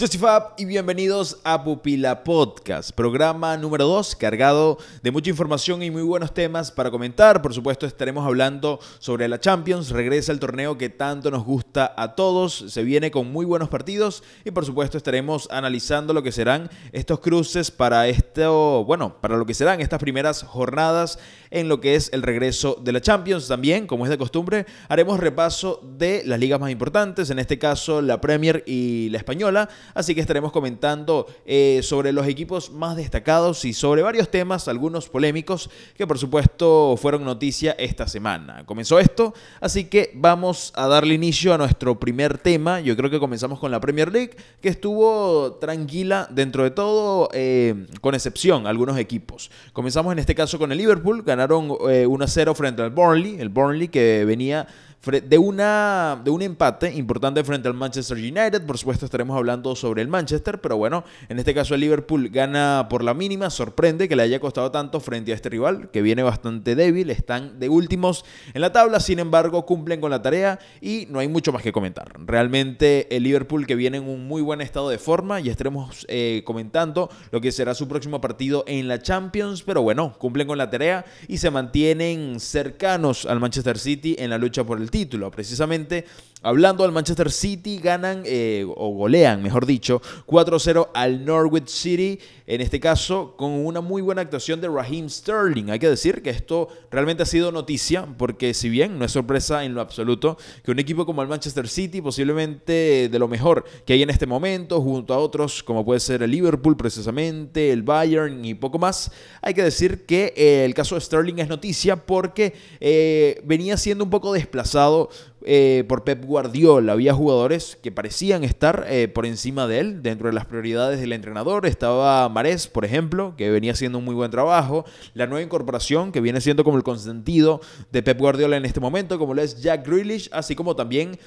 Justifab y bienvenidos a Pupila Podcast, programa número 2, cargado de mucha información y muy buenos temas para comentar. Por supuesto, estaremos hablando sobre la Champions, regresa el torneo que tanto nos gusta a todos, se viene con muy buenos partidos y por supuesto estaremos analizando lo que serán estos cruces para lo que serán estas primeras jornadas en lo que es el regreso de la Champions. También, como es de costumbre, haremos repaso de las ligas más importantes, en este caso la Premier y la Española. Así que estaremos comentando sobre los equipos más destacados y sobre varios temas, algunos polémicos, que por supuesto fueron noticia esta semana. Comenzó esto, así que vamos a darle inicio a nuestro primer tema. Yo creo que comenzamos con la Premier League, que estuvo tranquila dentro de todo, con excepción a algunos equipos. Comenzamos en este caso con el Liverpool, ganaron 1-0 frente al Burnley, el Burnley que venía de un empate importante frente al Manchester United. Por supuesto estaremos hablando sobre el Manchester, pero bueno, en este caso el Liverpool gana por la mínima. Sorprende que le haya costado tanto frente a este rival que viene bastante débil, están de últimos en la tabla, sin embargo cumplen con la tarea y no hay mucho más que comentar. Realmente el Liverpool que viene en un muy buen estado de forma y estaremos comentando lo que será su próximo partido en la Champions, pero bueno, cumplen con la tarea y se mantienen cercanos al Manchester City en la lucha por el título. Precisamente hablando del Manchester City, ganan o golean, mejor dicho, 4-0 al Norwich City, en este caso con una muy buena actuación de Raheem Sterling. Hay que decir que esto realmente ha sido noticia, porque si bien no es sorpresa en lo absoluto que un equipo como el Manchester City, posiblemente de lo mejor que hay en este momento, junto a otros como puede ser el Liverpool precisamente, el Bayern y poco más, hay que decir que el caso de Sterling es noticia porque venía siendo un poco desplazado por Pep Guardiola. Había jugadores que parecían estar por encima de él dentro de las prioridades del entrenador. Estaba Mahrez, por ejemplo, que venía haciendo un muy buen trabajo. La nueva incorporación, que viene siendo como el consentido de Pep Guardiola en este momento, como lo es Jack Grealish, así como también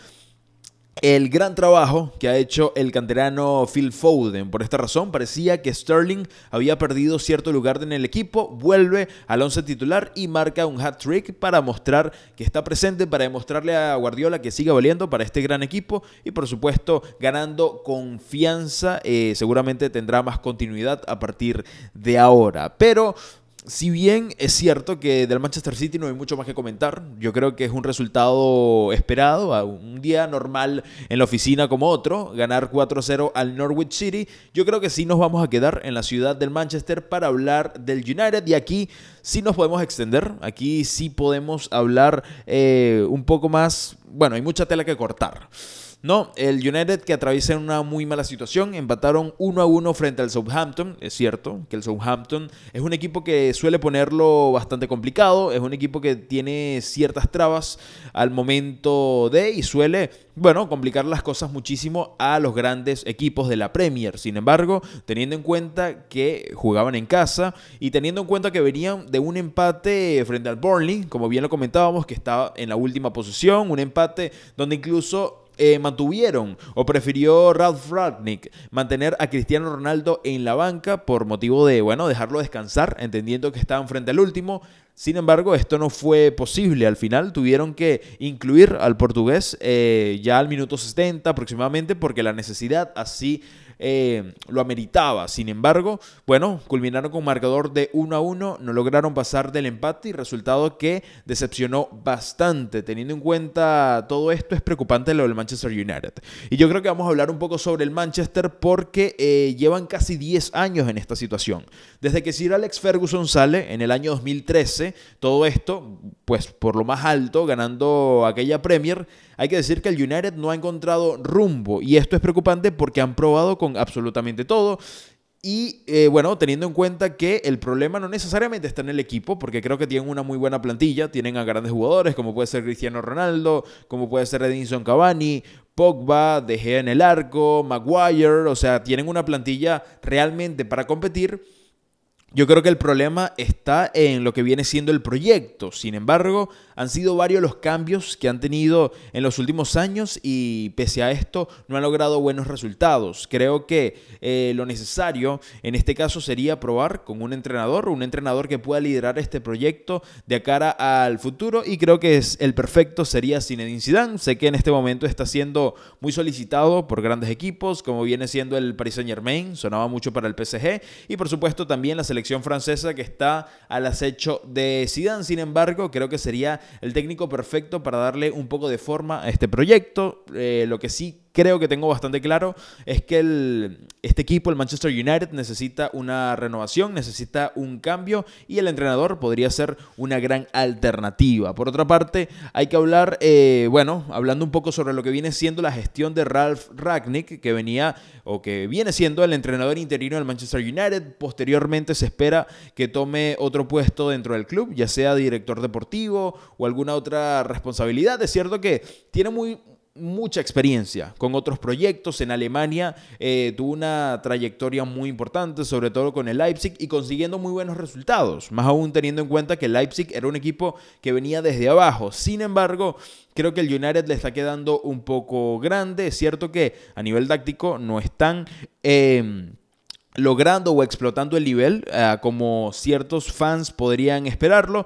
el gran trabajo que ha hecho el canterano Phil Foden. Por esta razón parecía que Sterling había perdido cierto lugar en el equipo, vuelve al once titular y marca un hat-trick para mostrar que está presente, para demostrarle a Guardiola que sigue valiendo para este gran equipo y por supuesto ganando confianza. Seguramente tendrá más continuidad a partir de ahora, pero si bien es cierto que del Manchester City no hay mucho más que comentar, yo creo que es un resultado esperado, a un día normal en la oficina como otro, ganar 4-0 al Norwich City. Yo creo que sí nos vamos a quedar en la ciudad del Manchester para hablar del United y aquí sí nos podemos extender, aquí sí podemos hablar un poco más, bueno, hay mucha tela que cortar. No, el United que atraviesa una muy mala situación, empataron 1-1 frente al Southampton. Es cierto que el Southampton es un equipo que suele ponerlo bastante complicado, es un equipo que tiene ciertas trabas al momento y suele, bueno, complicar las cosas muchísimo a los grandes equipos de la Premier. Sin embargo, teniendo en cuenta que jugaban en casa y teniendo en cuenta que venían de un empate frente al Burnley, como bien lo comentábamos, que estaba en la última posición, un empate donde incluso mantuvieron o prefirió Ralf Rangnick mantener a Cristiano Ronaldo en la banca por motivo de, bueno, dejarlo descansar, entendiendo que estaban frente al último. Sin embargo, esto no fue posible. Al final tuvieron que incluir al portugués ya al minuto 70 aproximadamente porque la necesidad así lo ameritaba. Sin embargo, bueno, culminaron con un marcador de 1-1, no lograron pasar del empate y resultado que decepcionó bastante. Teniendo en cuenta todo esto, es preocupante lo del Manchester United. Y yo creo que vamos a hablar un poco sobre el Manchester porque llevan casi 10 años en esta situación. Desde que Sir Alex Ferguson sale en el año 2013, todo esto, pues por lo más alto, ganando aquella Premier. Hay que decir que el United no ha encontrado rumbo y esto es preocupante porque han probado con absolutamente todo y bueno, teniendo en cuenta que el problema no necesariamente está en el equipo, porque creo que tienen una muy buena plantilla, tienen a grandes jugadores como puede ser Cristiano Ronaldo, como puede ser Edinson Cavani, Pogba, De Gea en el arco, Maguire, o sea, tienen una plantilla realmente para competir. Yo creo que el problema está en lo que viene siendo el proyecto. Sin embargo, han sido varios los cambios que han tenido en los últimos años y pese a esto no han logrado buenos resultados. Creo que lo necesario en este caso sería probar con un entrenador que pueda liderar este proyecto de cara al futuro, y creo que el perfecto sería Zinedine Zidane. Sé que en este momento está siendo muy solicitado por grandes equipos como viene siendo el Paris Saint-Germain, sonaba mucho para el PSG, y por supuesto también la selección francesa que está al acecho de Zidane. Sin embargo, creo que sería el técnico perfecto para darle un poco de forma a este proyecto. Lo que sí creo que tengo bastante claro es que este equipo, el Manchester United, necesita una renovación, necesita un cambio, y el entrenador podría ser una gran alternativa. Por otra parte, hay que hablar, hablando un poco sobre lo que viene siendo la gestión de Ralf Rangnick, que viene siendo el entrenador interino del Manchester United. Posteriormente se espera que tome otro puesto dentro del club, ya sea director deportivo o alguna otra responsabilidad. Es cierto que tiene mucha experiencia con otros proyectos. En Alemania tuvo una trayectoria muy importante, sobre todo con el Leipzig, y consiguiendo muy buenos resultados, más aún teniendo en cuenta que el Leipzig era un equipo que venía desde abajo. Sin embargo, creo que el United le está quedando un poco grande. Es cierto que a nivel táctico no están logrando o explotando el nivel como ciertos fans podrían esperarlo.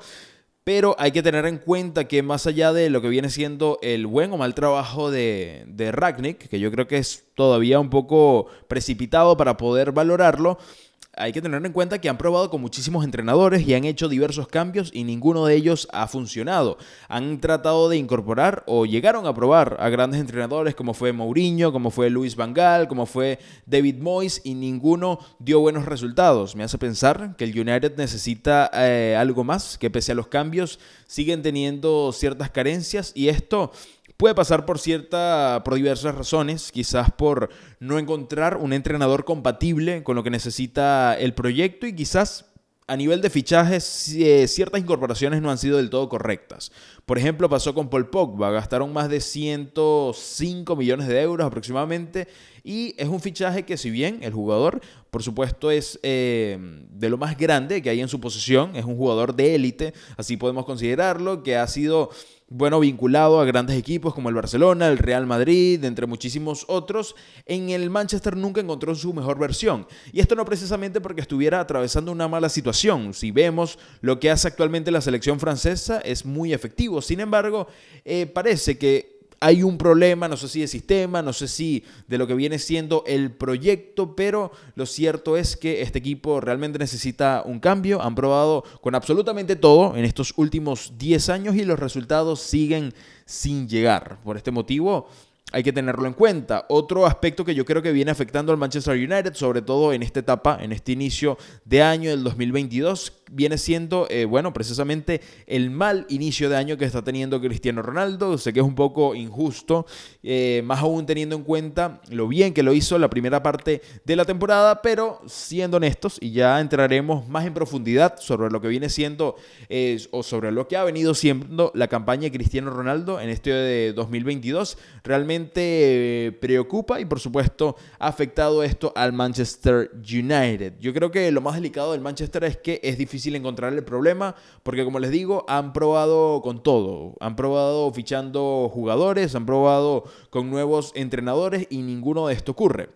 Pero hay que tener en cuenta que más allá de lo que viene siendo el buen o mal trabajo de Rangnick, que yo creo que es todavía un poco precipitado para poder valorarlo, hay que tener en cuenta que han probado con muchísimos entrenadores y han hecho diversos cambios y ninguno de ellos ha funcionado. Han tratado de incorporar o llegaron a probar a grandes entrenadores como fue Mourinho, como fue Luis Van Gaal, como fue David Moyes, y ninguno dio buenos resultados. Me hace pensar que el United necesita algo más, que pese a los cambios siguen teniendo ciertas carencias, y esto puede pasar por diversas razones, quizás por no encontrar un entrenador compatible con lo que necesita el proyecto, y quizás a nivel de fichajes ciertas incorporaciones no han sido del todo correctas. Por ejemplo, pasó con Paul Pogba, gastaron más de 105 millones de euros aproximadamente, y es un fichaje que, si bien el jugador, por supuesto, es de lo más grande que hay en su posición, es un jugador de élite, así podemos considerarlo, que ha sido vinculado a grandes equipos como el Barcelona, el Real Madrid, entre muchísimos otros. En el Manchester nunca encontró su mejor versión. Y esto no precisamente porque estuviera atravesando una mala situación. Si vemos lo que hace actualmente la selección francesa, es muy efectivo. Sin embargo, parece que hay un problema, no sé si de sistema, no sé si de lo que viene siendo el proyecto, pero lo cierto es que este equipo realmente necesita un cambio. Han probado con absolutamente todo en estos últimos 10 años y los resultados siguen sin llegar. Por este motivo, hay que tenerlo en cuenta. Otro aspecto que yo creo que viene afectando al Manchester United, sobre todo en esta etapa, en este inicio de año del 2022, viene siendo, precisamente el mal inicio de año que está teniendo Cristiano Ronaldo. Sé que es un poco injusto, más aún teniendo en cuenta lo bien que lo hizo la primera parte de la temporada, pero siendo honestos, y ya entraremos más en profundidad sobre lo que viene siendo o sobre lo que ha venido siendo la campaña de Cristiano Ronaldo en este de 2022, realmente preocupa, y por supuesto ha afectado esto al Manchester United. Yo creo que lo más delicado del Manchester es que es difícil encontrar el problema, porque como les digo, han probado con todo, han probado fichando jugadores, han probado con nuevos entrenadores y ninguno de esto ocurre.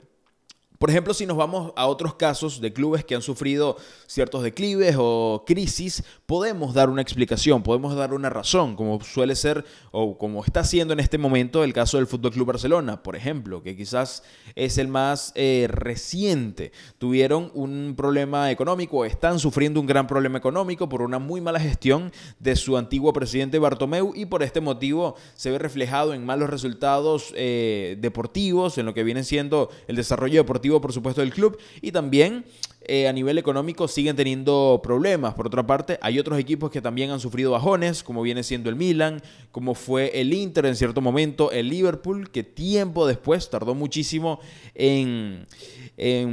Por ejemplo, si nos vamos a otros casos de clubes que han sufrido ciertos declives o crisis, podemos dar una explicación, podemos dar una razón, como suele ser o como está siendo en este momento el caso del Fútbol Club Barcelona, por ejemplo, que quizás es el más reciente. Tuvieron un problema económico, están sufriendo un gran problema económico por una muy mala gestión de su antiguo presidente Bartomeu, y por este motivo se ve reflejado en malos resultados deportivos, en lo que viene siendo el desarrollo deportivo, por supuesto, del club, y también a nivel económico siguen teniendo problemas. Por otra parte, hay otros equipos que también han sufrido bajones, como viene siendo el Milan, como fue el Inter en cierto momento, el Liverpool, que tiempo después tardó muchísimo en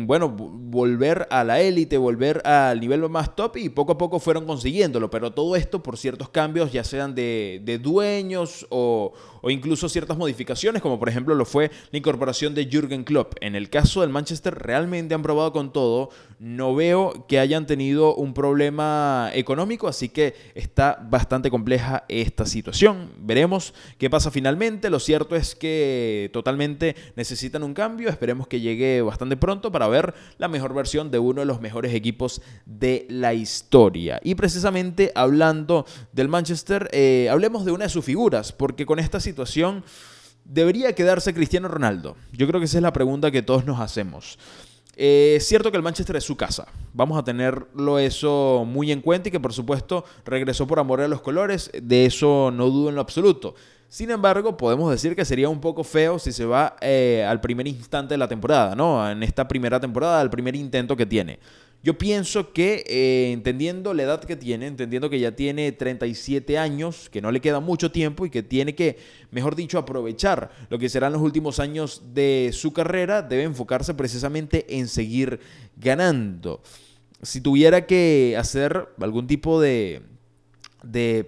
volver a la élite, volver al nivel más top, y poco a poco fueron consiguiéndolo, pero todo esto por ciertos cambios, ya sean de dueños o incluso ciertas modificaciones, como por ejemplo lo fue la incorporación de Jürgen Klopp. En el caso del Manchester realmente han probado con todo, no veo que hayan tenido un problema económico, así que está bastante compleja esta situación. Veremos qué pasa finalmente. Lo cierto es que totalmente necesitan un cambio. Esperemos que llegue bastante pronto para ver la mejor versión de uno de los mejores equipos de la historia. Y precisamente hablando del Manchester, hablemos de una de sus figuras, porque con esta situación ¿debería quedarse Cristiano Ronaldo? Yo creo que esa es la pregunta que todos nos hacemos. Es cierto que el Manchester es su casa. Vamos a tenerlo eso muy en cuenta y que por supuesto regresó por amor a los colores. De eso no dudo en lo absoluto. Sin embargo, podemos decir que sería un poco feo si se va al primer instante de la temporada, ¿no? En esta primera temporada, al primer intento que tiene. Yo pienso que entendiendo la edad que tiene, entendiendo que ya tiene 37 años, que no le queda mucho tiempo y que tiene que, mejor dicho, aprovechar lo que serán los últimos años de su carrera, debe enfocarse precisamente en seguir ganando. Si tuviera que hacer algún tipo de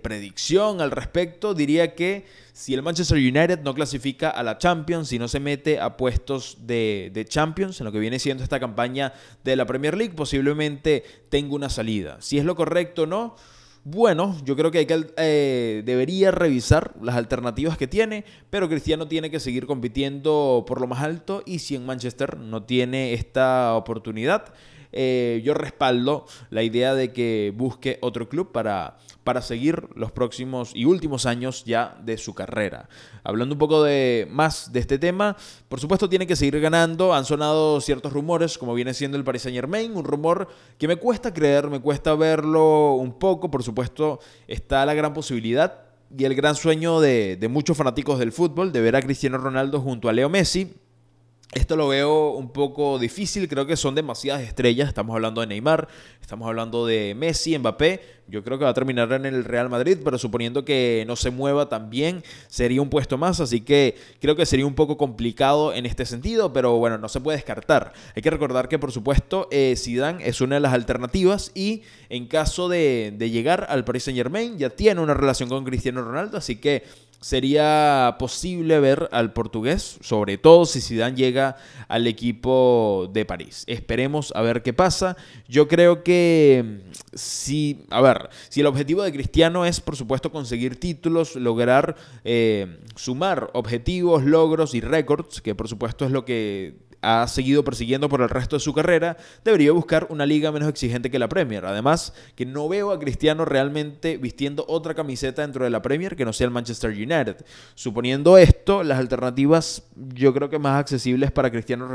predicción al respecto, diría que si el Manchester United no clasifica a la Champions, si no se mete a puestos de Champions, en lo que viene siendo esta campaña de la Premier League, posiblemente tenga una salida. Si es lo correcto o no, bueno, yo creo que debería revisar las alternativas que tiene, pero Cristiano tiene que seguir compitiendo por lo más alto y si en Manchester no tiene esta oportunidad, yo respaldo la idea de que busque otro club para seguir los próximos y últimos años ya de su carrera. Hablando un poco más de este tema, por supuesto tiene que seguir ganando. Han sonado ciertos rumores, como viene siendo el Paris Saint-Germain, un rumor que me cuesta creer, me cuesta verlo un poco. Por supuesto está la gran posibilidad y el gran sueño de muchos fanáticos del fútbol de ver a Cristiano Ronaldo junto a Leo Messi. Esto lo veo un poco difícil, creo que son demasiadas estrellas. Estamos hablando de Neymar, estamos hablando de Messi, Mbappé. Yo creo que va a terminar en el Real Madrid, pero suponiendo que no se mueva también, sería un puesto más. Así que creo que sería un poco complicado en este sentido, pero bueno, no se puede descartar. Hay que recordar que, por supuesto, Zidane es una de las alternativas y en caso de llegar al Paris Saint-Germain, ya tiene una relación con Cristiano Ronaldo, así que sería posible ver al portugués, sobre todo si Zidane llega al equipo de París. Esperemos a ver qué pasa. Yo creo que si el objetivo de Cristiano es, por supuesto, conseguir títulos, lograr sumar objetivos, logros y récords, que por supuesto es lo que ha seguido persiguiendo por el resto de su carrera, debería buscar una liga menos exigente que la Premier. Además, que no veo a Cristiano realmente vistiendo otra camiseta dentro de la Premier que no sea el Manchester United. Suponiendo esto, las alternativas yo creo que más accesibles para Cristiano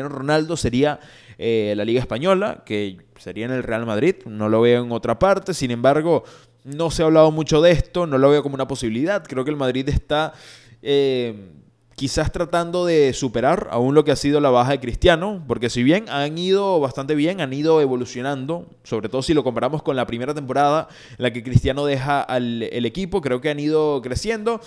Ronaldo sería la Liga Española, que sería en el Real Madrid. No lo veo en otra parte. Sin embargo, no se ha hablado mucho de esto, no lo veo como una posibilidad. Creo que el Madrid está quizás tratando de superar aún lo que ha sido la baja de Cristiano, porque si bien han ido bastante bien, han ido evolucionando, sobre todo si lo comparamos con la primera temporada en la que Cristiano deja el equipo, creo que han ido creciendo.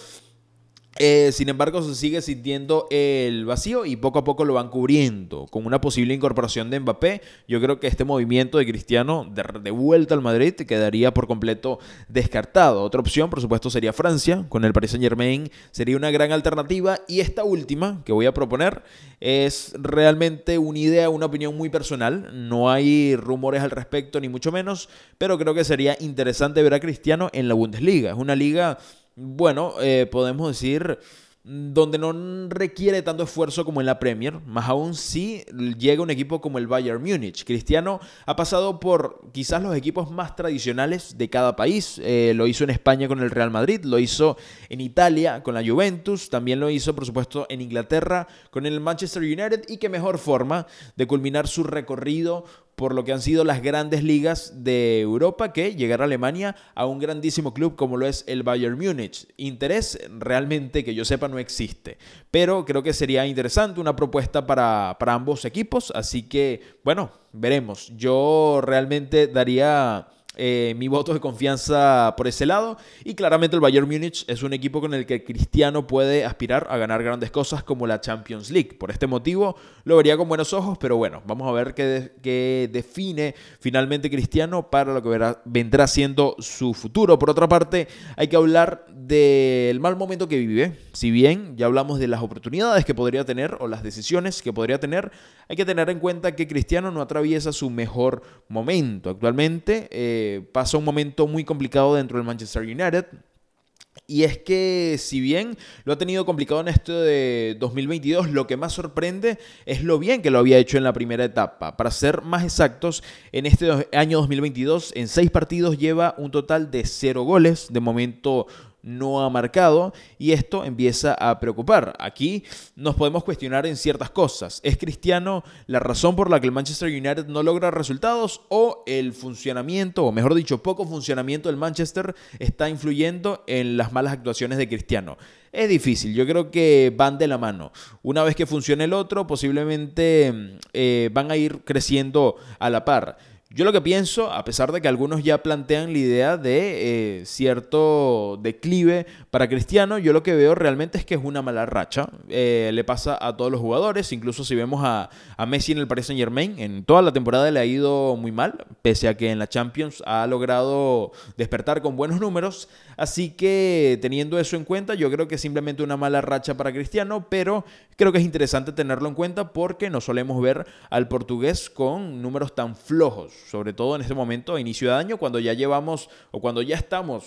Sin embargo, se sigue sintiendo el vacío y poco a poco lo van cubriendo. Con una posible incorporación de Mbappé, yo creo que este movimiento de Cristiano de vuelta al Madrid quedaría por completo descartado. Otra opción, por supuesto, sería Francia. Con el Paris Saint-Germain sería una gran alternativa. Y esta última que voy a proponer es realmente una idea, una opinión muy personal. No hay rumores al respecto, ni mucho menos. Pero creo que sería interesante ver a Cristiano en la Bundesliga. Es una liga, bueno, podemos decir, donde no requiere tanto esfuerzo como en la Premier, más aún si llega un equipo como el Bayern Múnich. Cristiano ha pasado por quizás los equipos más tradicionales de cada país. Lo hizo en España con el Real Madrid, lo hizo en Italia con la Juventus, también lo hizo, por supuesto, en Inglaterra con el Manchester United, y qué mejor forma de culminar su recorrido por lo que han sido las grandes ligas de Europa que llegar a Alemania a un grandísimo club como lo es el Bayern Múnich. Interés realmente que yo sepa no existe, pero creo que sería interesante una propuesta para ambos equipos, así que bueno, veremos. Yo realmente daría mi voto de confianza por ese lado. Y claramente el Bayern Múnich es un equipo con el que Cristiano puede aspirar a ganar grandes cosas como la Champions League. Por este motivo lo vería con buenos ojos, pero bueno, vamos a ver qué define finalmente Cristiano para lo que vendrá siendo su futuro. Por otra parte, hay que hablar del mal momento que vive. Si bien ya hablamos de las oportunidades que podría tener o las decisiones que podría tener, hay que tener en cuenta que Cristiano no atraviesa su mejor momento. Actualmente pasa un momento muy complicado dentro del Manchester United. Y es que si bien lo ha tenido complicado en este de 2022, lo que más sorprende es lo bien que lo había hecho en la primera etapa. Para ser más exactos, en este año 2022, en 6 partidos lleva un total de 0 goles. De momento no ha marcado y esto empieza a preocupar. Aquí nos podemos cuestionar en ciertas cosas. ¿Es Cristiano la razón por la que el Manchester United no logra resultados o el funcionamiento, o mejor dicho, poco funcionamiento del Manchester está influyendo en las malas actuaciones de Cristiano? Es difícil, yo creo que van de la mano. Una vez que funcione el otro, posiblemente van a ir creciendo a la par. Yo lo que pienso, a pesar de que algunos ya plantean la idea de cierto declive para Cristiano, yo lo que veo realmente es que es una mala racha. Le pasa a todos los jugadores, incluso si vemos a Messi en el Paris Saint-Germain, en toda la temporada le ha ido muy mal, pese a que en la Champions ha logrado despertar con buenos números. Así que teniendo eso en cuenta, yo creo que es simplemente una mala racha para Cristiano, pero creo que es interesante tenerlo en cuenta porque no solemos ver al portugués con números tan flojos, sobre todo en este momento, a inicio de año, cuando ya llevamos o cuando ya estamos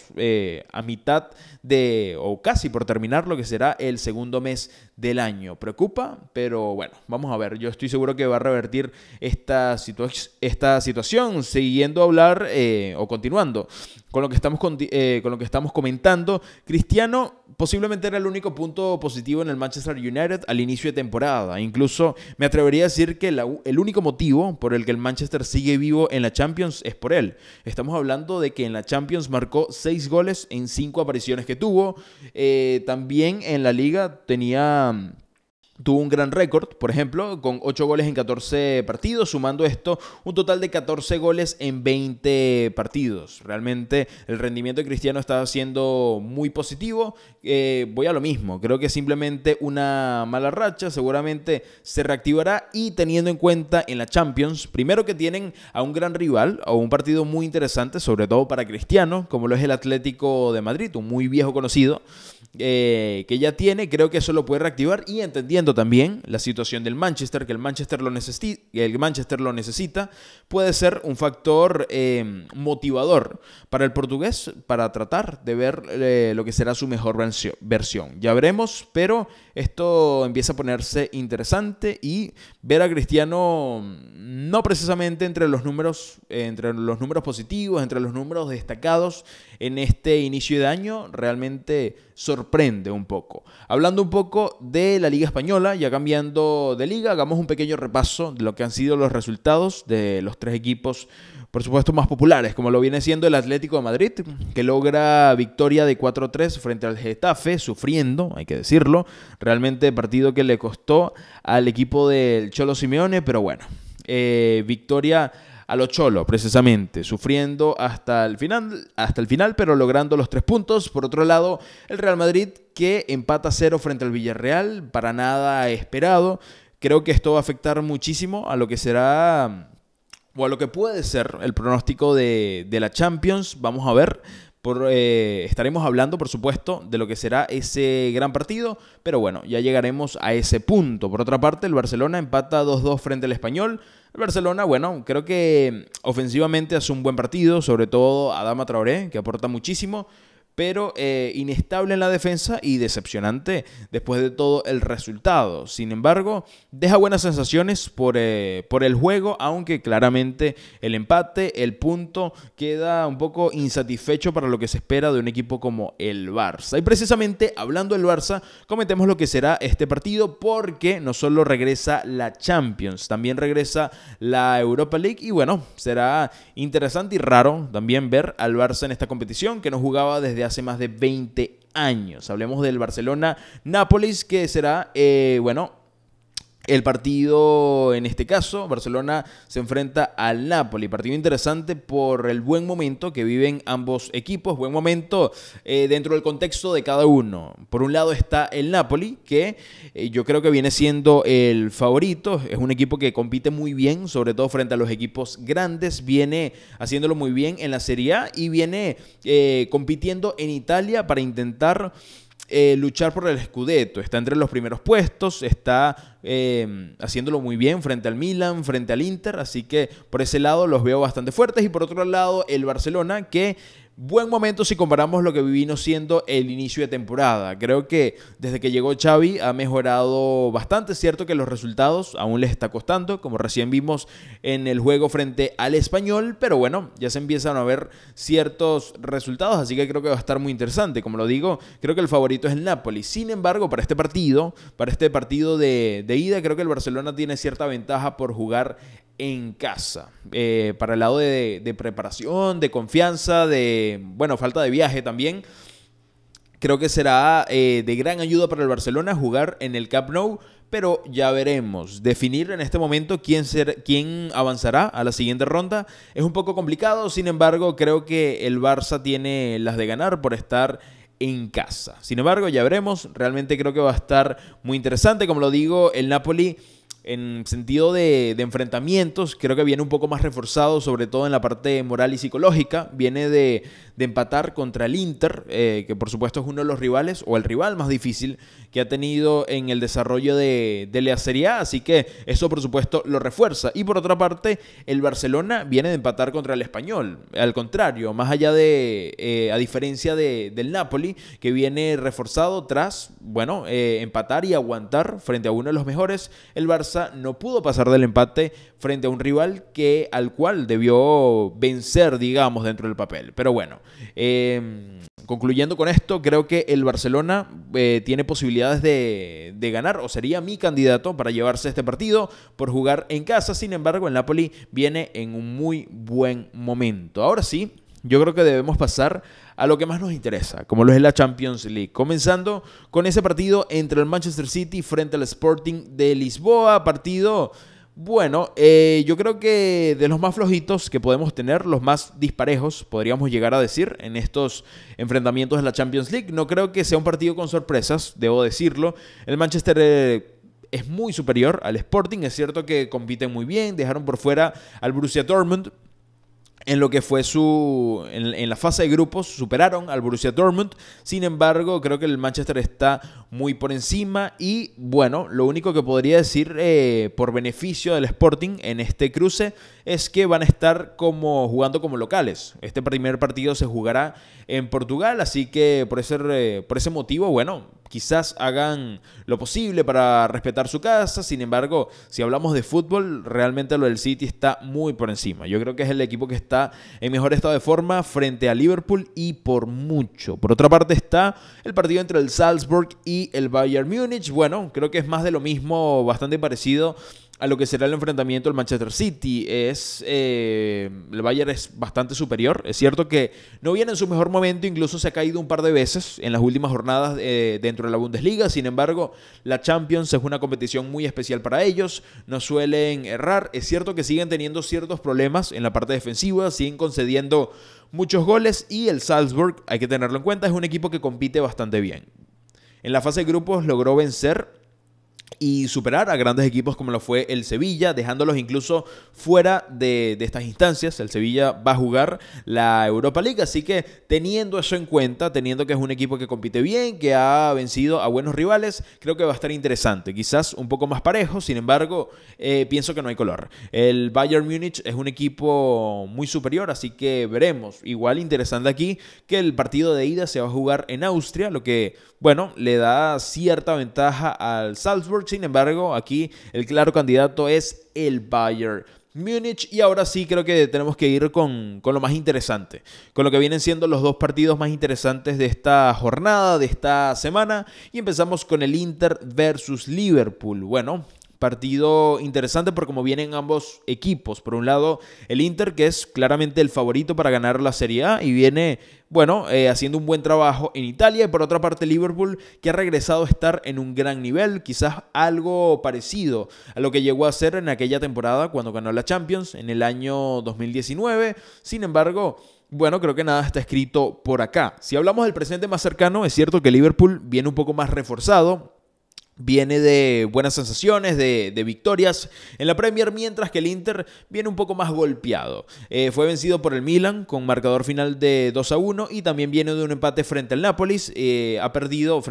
a mitad de, o casi por terminar lo que será el segundo mes del año. Preocupa, pero bueno, vamos a ver. Yo estoy seguro que va a revertir esta situación, siguiendo a hablar o continuando con lo que estamos comentando. Cristiano posiblemente era el único punto positivo en el Manchester United al inicio de temporada. Incluso me atrevería a decir que el único motivo por el que el Manchester sigue vivo en la Champions es por él. Estamos hablando de que en la Champions marcó 6 goles en 5 apariciones que tuvo. También en la Liga tuvo un gran récord, por ejemplo, con 8 goles en 14 partidos, sumando esto un total de 14 goles en 20 partidos. Realmente el rendimiento de Cristiano está siendo muy positivo. Voy a lo mismo, creo que simplemente una mala racha, seguramente se reactivará y teniendo en cuenta en la Champions, primero que tienen a un gran rival, o un partido muy interesante, sobre todo para Cristiano, como lo es el Atlético de Madrid, un muy viejo conocido, que ya tiene, creo que eso lo puede reactivar y entendiendo también la situación del Manchester, que el Manchester lo necesita, puede ser un factor motivador para el portugués para tratar de ver lo que será su mejor versión. Ya veremos, pero esto empieza a ponerse interesante y ver a Cristiano no precisamente entre los números positivos, entre los números destacados en este inicio de año, realmente sorprende un poco. Hablando un poco de la Liga Española, ya cambiando de liga, hagamos un pequeño repaso de lo que han sido los resultados de los 3 equipos, por supuesto, más populares, como lo viene siendo el Atlético de Madrid, que logra victoria de 4-3 frente al Getafe, sufriendo, hay que decirlo, realmente partido que le costó al equipo del Cholo Simeone, pero bueno, victoria a lo Cholo, precisamente, sufriendo hasta el final, pero logrando los 3 puntos. Por otro lado, el Real Madrid, que empata 0 frente al Villarreal, para nada esperado. Creo que esto va a afectar muchísimo a lo que será, o a lo que puede ser el pronóstico de la Champions. Vamos a ver. Estaremos hablando, por supuesto, de lo que será ese gran partido, pero bueno, ya llegaremos a ese punto. Por otra parte, el Barcelona empata 2-2 frente al Español. El Barcelona, bueno, creo que ofensivamente hace un buen partido, sobre todo Adama Traoré, que aporta muchísimo, pero inestable en la defensa y decepcionante después de todo el resultado. Sin embargo, deja buenas sensaciones por el juego, aunque claramente el empate, el punto, queda un poco insatisfecho para lo que se espera de un equipo como el Barça. Y precisamente, hablando del Barça, comentemos lo que será este partido, porque no solo regresa la Champions, también regresa la Europa League, y bueno, será interesante y raro también ver al Barça en esta competición, que no jugaba desde hace más de 20 años. Hablemos del Barcelona-Nápoles, que será, el partido, en este caso, Barcelona se enfrenta al Napoli. Partido interesante por el buen momento que viven ambos equipos. Buen momento dentro del contexto de cada uno. Por un lado está el Napoli, que yo creo que viene siendo el favorito. Es un equipo que compite muy bien, sobre todo frente a los equipos grandes. Viene haciéndolo muy bien en la Serie A y viene compitiendo en Italia para intentar luchar por el Scudetto. Está entre los primeros puestos, está haciéndolo muy bien frente al Milan, frente al Inter, así que por ese lado los veo bastante fuertes. Y por otro lado el Barcelona, que buen momento si comparamos lo que vino siendo el inicio de temporada. Creo que desde que llegó Xavi ha mejorado bastante. Es cierto que los resultados aún les está costando, como recién vimos en el juego frente al Español, pero bueno, ya se empiezan a ver ciertos resultados, así que creo que va a estar muy interesante. Como lo digo, creo que el favorito es el Napoli. Sin embargo, para este partido de ida, creo que el Barcelona tiene cierta ventaja por jugar en casa. Para el lado de preparación, de confianza, falta de viaje también. Creo que será de gran ayuda para el Barcelona jugar en el Camp Nou, pero ya veremos. Definir en este momento quién avanzará a la siguiente ronda es un poco complicado. Sin embargo, creo que el Barça tiene las de ganar por estar en casa. Sin embargo, ya veremos. Realmente creo que va a estar muy interesante. Como lo digo, el Napoli, en sentido de enfrentamientos, creo que viene un poco más reforzado, sobre todo en la parte moral y psicológica. Viene de empatar contra el Inter, que por supuesto es uno de los rivales, o el rival más difícil que ha tenido en el desarrollo de la Serie A, así que eso por supuesto lo refuerza. Y por otra parte, el Barcelona viene de empatar contra el Español. Al contrario, más allá a diferencia del Napoli, que viene reforzado tras, empatar y aguantar frente a uno de los mejores, el Barça no pudo pasar del empate frente a un rival al cual debió vencer, digamos, dentro del papel. Pero bueno, concluyendo con esto, creo que el Barcelona tiene posibilidades de ganar, o sería mi candidato para llevarse este partido por jugar en casa. Sin embargo, el Napoli viene en un muy buen momento. Ahora sí, yo creo que debemos pasar a lo que más nos interesa, como lo es la Champions League. Comenzando con ese partido entre el Manchester City frente al Sporting de Lisboa. Partido, yo creo que de los más flojitos que podemos tener, los más disparejos, podríamos llegar a decir, en estos enfrentamientos de la Champions League. No creo que sea un partido con sorpresas, debo decirlo. El Manchester es muy superior al Sporting. Es cierto que compiten muy bien, dejaron por fuera al Borussia Dortmund. En lo que fue en la fase de grupos, superaron al Borussia Dortmund. Sin embargo, creo que el Manchester está muy por encima. Y lo único que podría decir por beneficio del Sporting en este cruce es que van a estar jugando como locales. Este primer partido se jugará en Portugal, así que por ese motivo, quizás hagan lo posible para respetar su casa. Sin embargo, si hablamos de fútbol, realmente lo del City está muy por encima. Yo creo que es el equipo que está en mejor estado de forma frente a Liverpool y por mucho. Por otra parte está el partido entre el Salzburg y el Bayern Múnich. Creo que es más de lo mismo, bastante parecido a lo que será el enfrentamiento del Manchester City. El Bayern es bastante superior. Es cierto que no viene en su mejor momento, incluso se ha caído un par de veces en las últimas jornadas dentro de la Bundesliga. Sin embargo, la Champions es una competición muy especial para ellos. No suelen errar. Es cierto que siguen teniendo ciertos problemas en la parte defensiva, siguen concediendo muchos goles, y el Salzburg, hay que tenerlo en cuenta, es un equipo que compite bastante bien. En la fase de grupos logró vencer y superar a grandes equipos como lo fue el Sevilla, dejándolos incluso fuera de estas instancias. El Sevilla va a jugar la Europa League, así que teniendo eso en cuenta, teniendo que es un equipo que compite bien, que ha vencido a buenos rivales, creo que va a estar interesante. Quizás un poco más parejo, sin embargo, pienso que no hay color. El Bayern Múnich es un equipo muy superior, así que veremos. Igual interesante aquí que el partido de ida se va a jugar en Austria, lo que, le da cierta ventaja al Salzburg. Sin embargo, aquí el claro candidato es el Bayern Múnich. Y ahora sí creo que tenemos que ir con lo más interesante, con lo que vienen siendo los dos partidos más interesantes de esta jornada, de esta semana. Y empezamos con el Inter versus Liverpool. Partido interesante por cómo vienen ambos equipos. Por un lado, el Inter, que es claramente el favorito para ganar la Serie A y viene, bueno, haciendo un buen trabajo en Italia. Y por otra parte, Liverpool, que ha regresado a estar en un gran nivel, quizás algo parecido a lo que llegó a hacer en aquella temporada cuando ganó la Champions en el año 2019. Sin embargo, bueno, creo que nada está escrito por acá. Si hablamos del presente más cercano, es cierto que Liverpool viene un poco más reforzado. Viene de buenas sensaciones, de victorias en la Premier, mientras que el Inter viene un poco más golpeado. Fue vencido por el Milan con marcador final de 2-1 y también viene de un empate frente al Nápoles. Ha perdido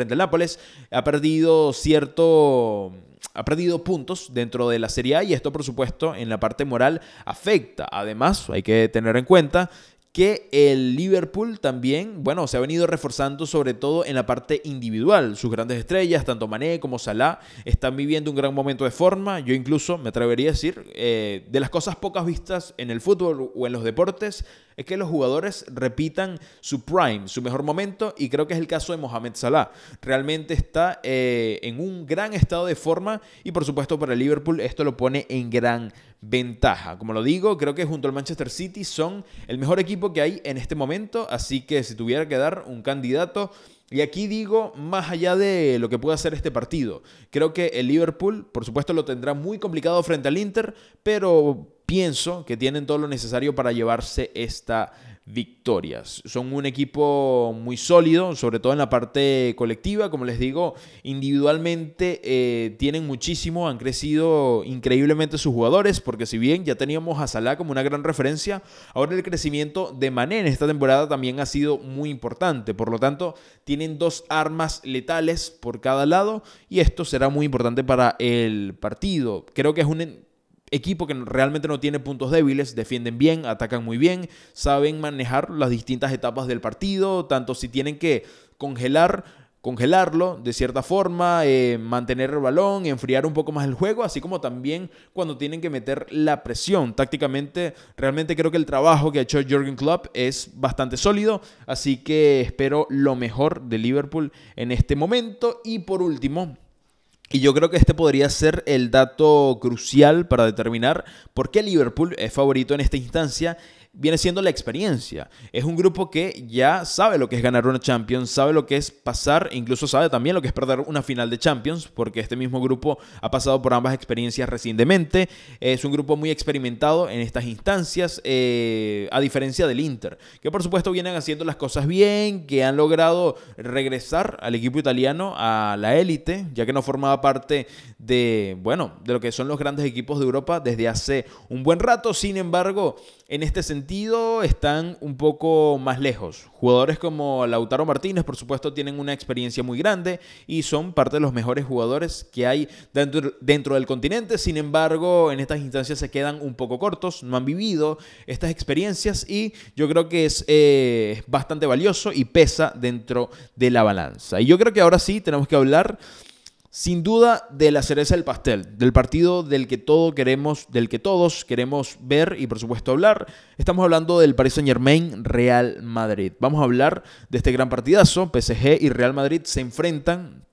puntos dentro de la Serie A y esto, por supuesto, en la parte moral afecta. Además, hay que tener en cuenta que el Liverpool también, bueno, se ha venido reforzando sobre todo en la parte individual. Sus grandes estrellas, tanto Mané como Salah, están viviendo un gran momento de forma. Yo incluso me atrevería a decir, de las cosas pocas vistas en el fútbol o en los deportes, es que los jugadores repitan su prime, su mejor momento, y creo que es el caso de Mohamed Salah. Realmente está en un gran estado de forma y por supuesto para el Liverpool esto lo pone en gran ventaja. Como lo digo, creo que junto al Manchester City son el mejor equipo que hay en este momento, así que si tuviera que dar un candidato, y aquí digo, más allá de lo que pueda hacer este partido, creo que el Liverpool, por supuesto, lo tendrá muy complicado frente al Inter, pero pienso que tienen todo lo necesario para llevarse esta victoria. Son un equipo muy sólido, sobre todo en la parte colectiva. Como les digo, individualmente tienen muchísimo, han crecido increíblemente sus jugadores, porque si bien ya teníamos a Salah como una gran referencia, ahora el crecimiento de Mané en esta temporada también ha sido muy importante. Por lo tanto, tienen dos armas letales por cada lado y esto será muy importante para el partido. Creo que es un equipo que realmente no tiene puntos débiles, defienden bien, atacan muy bien, saben manejar las distintas etapas del partido, tanto si tienen que congelarlo de cierta forma, mantener el balón, enfriar un poco más el juego, así como también cuando tienen que meter la presión. Tácticamente, realmente creo que el trabajo que ha hecho Jürgen Klopp es bastante sólido, así que espero lo mejor de Liverpool en este momento. Y por último, y yo creo que este podría ser el dato crucial para determinar por qué Liverpool es favorito en esta instancia, viene siendo la experiencia. Es un grupo que ya sabe lo que es ganar una Champions, sabe lo que es pasar, incluso sabe también lo que es perder una final de Champions, porque este mismo grupo ha pasado por ambas experiencias recientemente. Es un grupo muy experimentado en estas instancias, a diferencia del Inter, que por supuesto vienen haciendo las cosas bien, que han logrado regresar al equipo italiano a la élite, ya que no formaba parte de lo que son los grandes equipos de Europa desde hace un buen rato. Sin embargo, en este sentido están un poco más lejos. Jugadores como Lautaro Martínez, por supuesto, tienen una experiencia muy grande y son parte de los mejores jugadores que hay dentro del continente. Sin embargo, en estas instancias se quedan un poco cortos, no han vivido estas experiencias y yo creo que es bastante valioso y pesa dentro de la balanza. Y yo creo que ahora sí tenemos que hablar sin duda de la cereza del pastel, del partido del que todos queremos ver y por supuesto hablar. Estamos hablando del Paris Saint-Germain Real Madrid. Vamos a hablar de este gran partidazo. PSG y Real Madrid se enfrentan.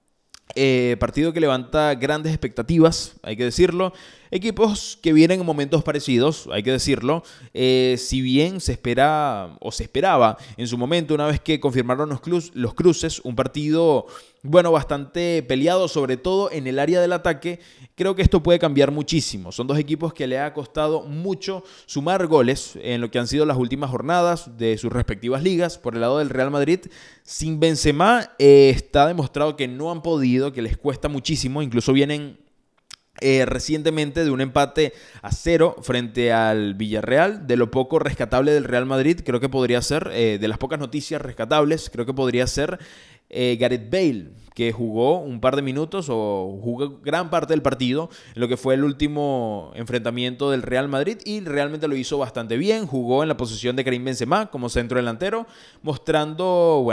Partido que levanta grandes expectativas, hay que decirlo. Equipos que vienen en momentos parecidos, hay que decirlo. Si bien se esperaba en su momento, una vez que confirmaron los cruces, un partido bastante peleado, sobre todo en el área del ataque. Creo que esto puede cambiar muchísimo. Son dos equipos que le ha costado mucho sumar goles en lo que han sido las últimas jornadas de sus respectivas ligas. Por el lado del Real Madrid, sin Benzema, está demostrado que no han podido, que les cuesta muchísimo. Incluso vienen recientemente de un empate a 0 frente al Villarreal. De lo poco rescatable del Real Madrid, creo que podría ser, de las pocas noticias rescatables, creo que podría ser Gareth Bale, que jugó un par de minutos o jugó gran parte del partido en lo que fue el último enfrentamiento del Real Madrid y realmente lo hizo bastante bien. Jugó en la posición de Karim Benzema como centro delantero, mostrando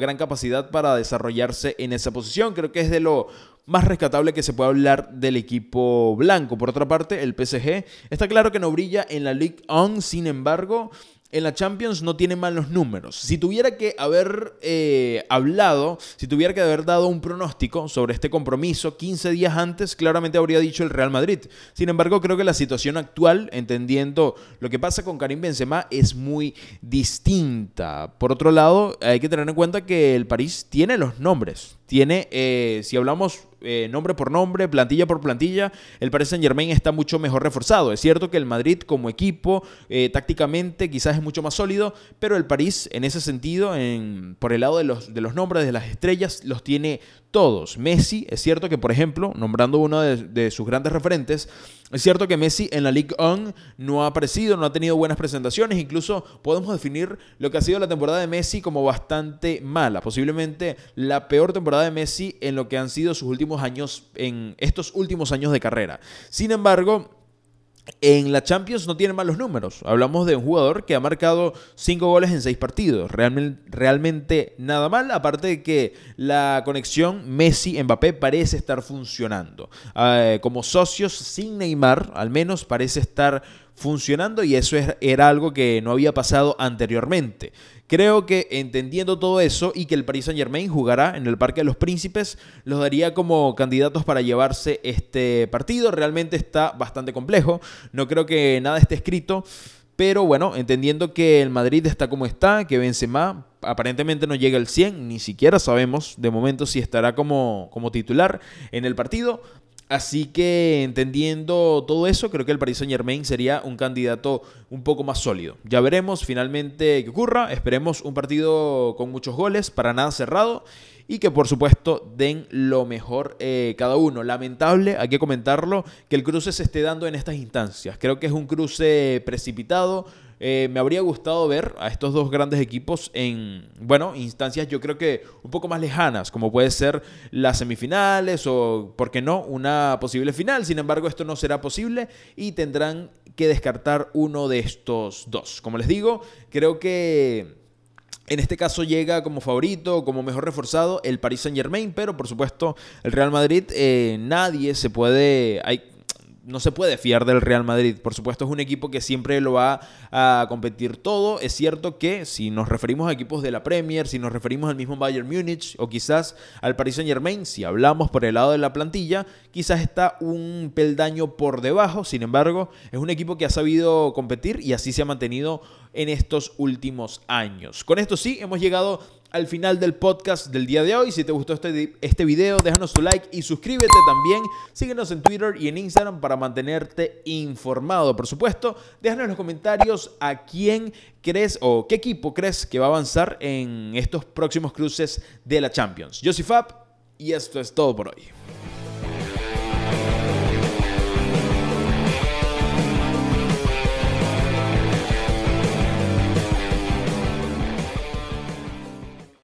gran capacidad para desarrollarse en esa posición. Creo que es de lo más rescatable que se puede hablar del equipo blanco. Por otra parte, el PSG está claro que no brilla en la Ligue 1, sin embargo, en la Champions no tiene malos números. Si tuviera que haber si tuviera que haber dado un pronóstico sobre este compromiso 15 días antes, claramente habría dicho el Real Madrid. Sin embargo, creo que la situación actual, entendiendo lo que pasa con Karim Benzema, es muy distinta. Por otro lado, hay que tener en cuenta que el París tiene los nombres. Tiene, si hablamos nombre por nombre, plantilla por plantilla, el Paris Saint-Germain está mucho mejor reforzado. Es cierto que el Madrid como equipo, tácticamente quizás es mucho más sólido, pero el París en ese sentido, por el lado de los nombres, de las estrellas, los tiene todos. Messi, es cierto que, por ejemplo, nombrando uno de sus grandes referentes, es cierto que Messi en la Ligue 1 no ha aparecido, no ha tenido buenas presentaciones. Incluso podemos definir lo que ha sido la temporada de Messi como bastante mala. Posiblemente la peor temporada de Messi en lo que han sido sus últimos años, en estos últimos años de carrera. Sin embargo, en la Champions no tiene malos números. Hablamos de un jugador que ha marcado 5 goles en 6 partidos. Realmente nada mal, aparte de que la conexión Messi-Mbappé parece estar funcionando. Como socios sin Neymar, al menos parece estar funcionando, y eso era algo que no había pasado anteriormente. Creo que entendiendo todo eso y que el Paris Saint-Germain jugará en el Parque de los Príncipes, los daría como candidatos para llevarse este partido. Realmente está bastante complejo, no creo que nada esté escrito, pero bueno, entendiendo que el Madrid está como está, que Benzema aparentemente no llega al 100, ni siquiera sabemos de momento si estará como titular en el partido. Así que entendiendo todo eso, creo que el Paris Saint-Germain sería un candidato un poco más sólido. Ya veremos finalmente qué ocurra. Esperemos un partido con muchos goles, para nada cerrado, y que por supuesto den lo mejor cada uno. Lamentable, hay que comentarlo, que el cruce se esté dando en estas instancias. Creo que es un cruce precipitado. Me habría gustado ver a estos dos grandes equipos en, instancias yo creo que un poco más lejanas, como puede ser las semifinales o, ¿por qué no?, una posible final. Sin embargo, esto no será posible y tendrán que descartar uno de estos dos. Como les digo, creo que en este caso llega como favorito, como mejor reforzado el Paris Saint-Germain, pero por supuesto el Real Madrid, no se puede fiar del Real Madrid. Por supuesto, es un equipo que siempre lo va a competir todo. Es cierto que si nos referimos a equipos de la Premier, si nos referimos al mismo Bayern Múnich o quizás al Paris Saint-Germain, si hablamos por el lado de la plantilla, quizás está un peldaño por debajo. Sin embargo, es un equipo que ha sabido competir y así se ha mantenido en estos últimos años. Con esto sí, hemos llegado al final del podcast del día de hoy. Si te gustó este video, déjanos tu like y suscríbete también. Síguenos en Twitter y en Instagram para mantenerte informado. Por supuesto, déjanos en los comentarios a quién crees o qué equipo crees que va a avanzar en estos próximos cruces de la Champions. Yo soy Fab y esto es todo por hoy.